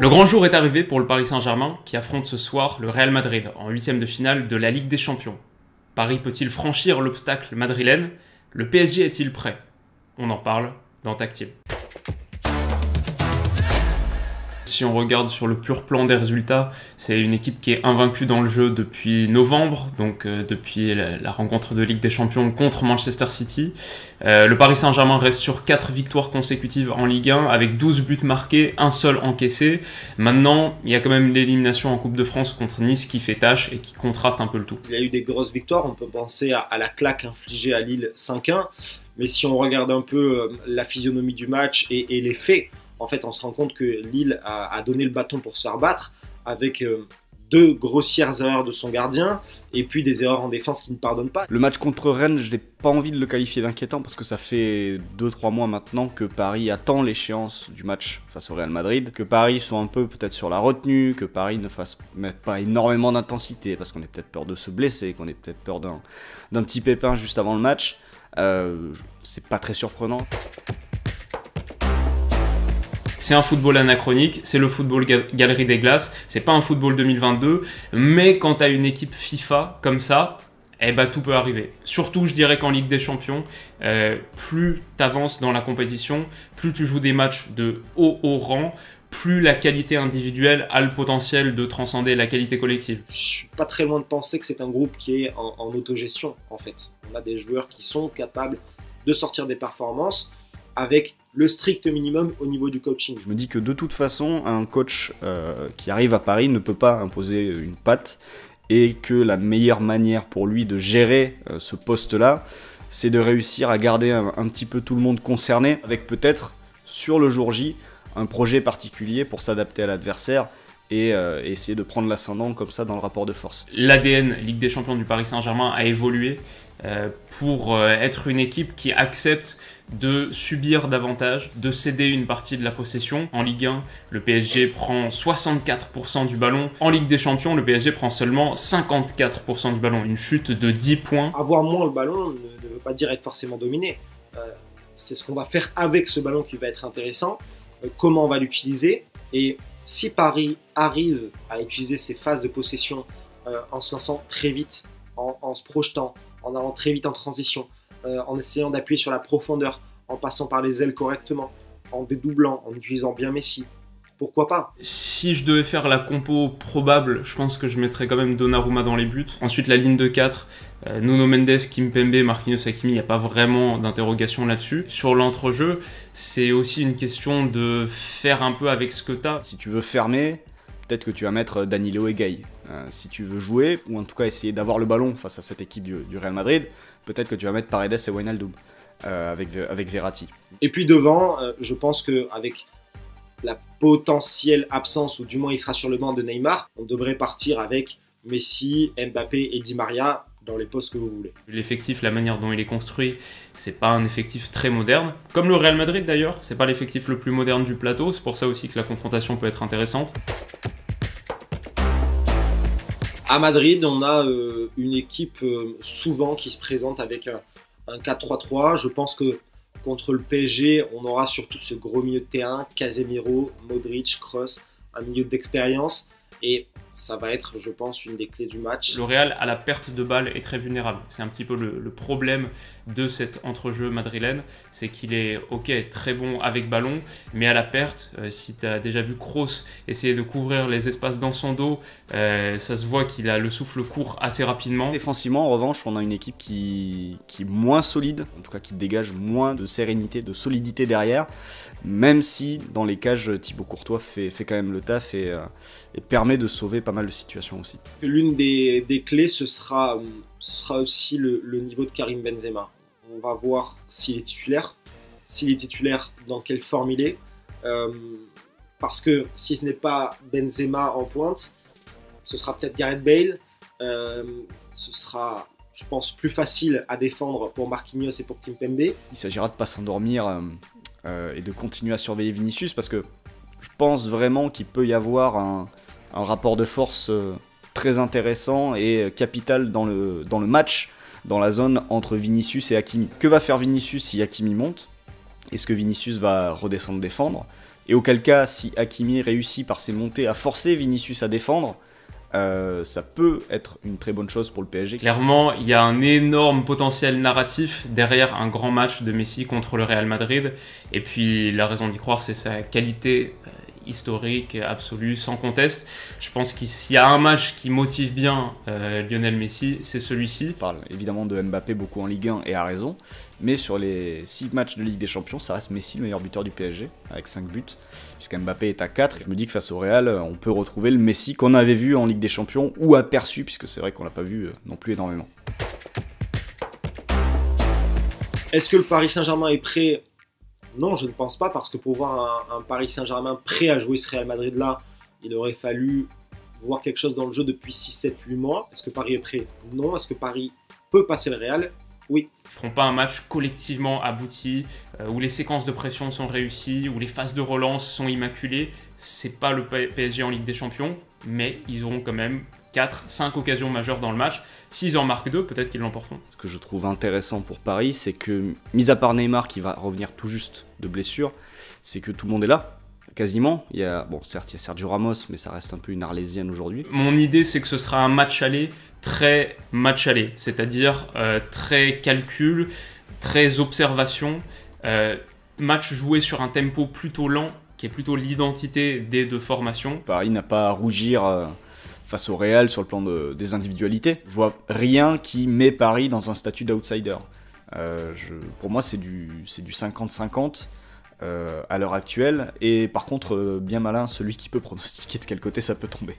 Le grand jour est arrivé pour le Paris Saint-Germain qui affronte ce soir le Real Madrid en huitième de finale de la Ligue des Champions. Paris peut-il franchir l'obstacle madrilène? Le PSG est-il prêt? On en parle dans Tactile. Si on regarde sur le pur plan des résultats, c'est une équipe qui est invaincue dans le jeu depuis novembre, donc depuis la rencontre de Ligue des Champions contre Manchester City. Le Paris Saint-Germain reste sur 4 victoires consécutives en Ligue 1 avec 12 buts marqués, un seul encaissé. Maintenant, il y a quand même l'élimination en Coupe de France contre Nice qui fait tâche et qui contraste un peu le tout. Il y a eu des grosses victoires, on peut penser à la claque infligée à Lille 5-1, mais si on regarde un peu la physionomie du match et les faits, en fait, on se rend compte que Lille a donné le bâton pour se faire battre avec deux grossières erreurs de son gardien et puis des erreurs en défense qui ne pardonnent pas. Le match contre Rennes, je n'ai pas envie de le qualifier d'inquiétant parce que ça fait 2-3 mois maintenant que Paris attend l'échéance du match face au Real Madrid, que Paris soit un peu peut-être sur la retenue, que Paris ne fasse pas énormément d'intensité parce qu'on ait peut-être peur de se blesser, qu'on ait peut-être peur d'un petit pépin juste avant le match. C'est pas très surprenant. C'est un football anachronique, c'est le football galerie des glaces, c'est pas un football 2022, mais quand tu as une équipe FIFA comme ça, eh ben, tout peut arriver. Surtout, je dirais qu'en Ligue des Champions, plus tu avances dans la compétition, plus tu joues des matchs de haut rang, plus la qualité individuelle a le potentiel de transcender la qualité collective. Je suis pas très loin de penser que c'est un groupe qui est en autogestion, en fait. On a des joueurs qui sont capables de sortir des performances avec le strict minimum au niveau du coaching. Je me dis que de toute façon, un coach qui arrive à Paris ne peut pas imposer une patte et que la meilleure manière pour lui de gérer ce poste-là, c'est de réussir à garder un petit peu tout le monde concerné avec peut-être, sur le jour J, un projet particulier pour s'adapter à l'adversaire et essayer de prendre l'ascendant comme ça dans le rapport de force. L'ADN Ligue des Champions du Paris Saint-Germain a évolué pour être une équipe qui accepte de subir davantage, de céder une partie de la possession. En Ligue 1, le PSG prend 64% du ballon. En Ligue des Champions, le PSG prend seulement 54% du ballon, une chute de 10 points. Avoir moins le ballon ne veut pas dire être forcément dominé. C'est ce qu'on va faire avec ce ballon qui va être intéressant, comment on va l'utiliser. Et si Paris arrive à utiliser ses phases de possession en se lançant très vite, en se projetant, en allant très vite en transition, en essayant d'appuyer sur la profondeur, en passant par les ailes correctement, en dédoublant, en utilisant bien Messi, pourquoi pas? Si je devais faire la compo probable, je pense que je mettrais quand même Donnarumma dans les buts. Ensuite, la ligne de 4, Nuno Mendes, Kimpembe, Marquinhos, Hakimi, il n'y a pas vraiment d'interrogation là-dessus. Sur l'entrejeu, c'est aussi une question de faire un peu avec ce que tu as. Si tu veux fermer, peut-être que tu vas mettre Danilo et Gay. Si tu veux jouer, ou en tout cas essayer d'avoir le ballon face à cette équipe du Real Madrid, peut-être que tu vas mettre Paredes et Wijnaldum avec Verratti. Et puis devant, je pense qu'avec la potentielle absence, ou du moins il sera sur le banc de Neymar, on devrait partir avec Messi, Mbappé et Di Maria dans les postes que vous voulez. L'effectif, la manière dont il est construit, c'est pas un effectif très moderne. Comme le Real Madrid d'ailleurs, c'est pas l'effectif le plus moderne du plateau, c'est pour ça aussi que la confrontation peut être intéressante. À Madrid, on a une équipe souvent qui se présente avec un 4-3-3. Je pense que contre le PSG, on aura surtout ce gros milieu de terrain, Casemiro, Modric, Kroos, un milieu d'expérience. Et ça va être, je pense, une des clés du match. Le Real, à la perte de balle, est très vulnérable. C'est un petit peu le problème de cet entrejeu madrilène. C'est qu'il est, ok, très bon avec ballon, mais à la perte, si tu as déjà vu Kroos essayer de couvrir les espaces dans son dos, ça se voit qu'il a le souffle court assez rapidement. Défensivement, en revanche, on a une équipe qui est moins solide, en tout cas qui dégage moins de sérénité, de solidité derrière, même si dans les cages, Thibaut Courtois fait quand même le taf et permet de sauver pas mal de situations aussi. L'une des clés, ce sera aussi le niveau de Karim Benzema. On va voir s'il est titulaire. S'il est titulaire, dans quelle forme il est. Parce que si ce n'est pas Benzema en pointe, ce sera peut-être Gareth Bale. Ce sera, je pense, plus facile à défendre pour Marquinhos et pour Kimpembe. Il s'agira de ne pas s'endormir et de continuer à surveiller Vinicius parce que je pense vraiment qu'il peut y avoir un rapport de force très intéressant et capital dans le match, dans la zone entre Vinicius et Hakimi. Que va faire Vinicius si Hakimi monte? Est-ce que Vinicius va redescendre défendre? Et auquel cas, si Hakimi réussit par ses montées à forcer Vinicius à défendre, ça peut être une très bonne chose pour le PSG. Clairement, il y a un énorme potentiel narratif derrière un grand match de Messi contre le Real Madrid. Et puis, la raison d'y croire, c'est sa qualité historique, absolue, sans conteste. Je pense qu'il y a un match qui motive bien Lionel Messi, c'est celui-ci. On parle évidemment de Mbappé beaucoup en Ligue 1 et à raison, mais sur les 6 matchs de Ligue des Champions, ça reste Messi le meilleur buteur du PSG, avec 5 buts, puisqu'Mbappé est à 4. Je me dis que face au Real, on peut retrouver le Messi qu'on avait vu en Ligue des Champions, ou aperçu, puisque c'est vrai qu'on l'a pas vu non plus énormément. Est-ce que le Paris Saint-Germain est prêt? Non, je ne pense pas, parce que pour voir un Paris Saint-Germain prêt à jouer ce Real Madrid-là, il aurait fallu voir quelque chose dans le jeu depuis 6, 7, 8 mois. Est-ce que Paris est prêt? Non. Est-ce que Paris peut passer le Real? Oui. Ils ne feront pas un match collectivement abouti, où les séquences de pression sont réussies, où les phases de relance sont immaculées. C'est pas le PSG en Ligue des Champions, mais ils auront quand même 4-5 occasions majeures dans le match. S'ils en marquent 2, peut-être qu'ils l'emporteront. Ce que je trouve intéressant pour Paris, c'est que, mis à part Neymar qui va revenir tout juste de blessure, c'est que tout le monde est là, quasiment. Certes, il y a Sergio Ramos, mais ça reste un peu une arlésienne aujourd'hui. Mon idée, c'est que ce sera un match aller, très match aller, c'est-à-dire très calcul, très observation, match joué sur un tempo plutôt lent, qui est plutôt l'identité des deux formations. Paris n'a pas à rougir face au Real sur le plan des individualités. Je vois rien qui met Paris dans un statut d'outsider. Pour moi, c'est du 50-50 à l'heure actuelle. Et par contre, bien malin, celui qui peut pronostiquer de quel côté ça peut tomber.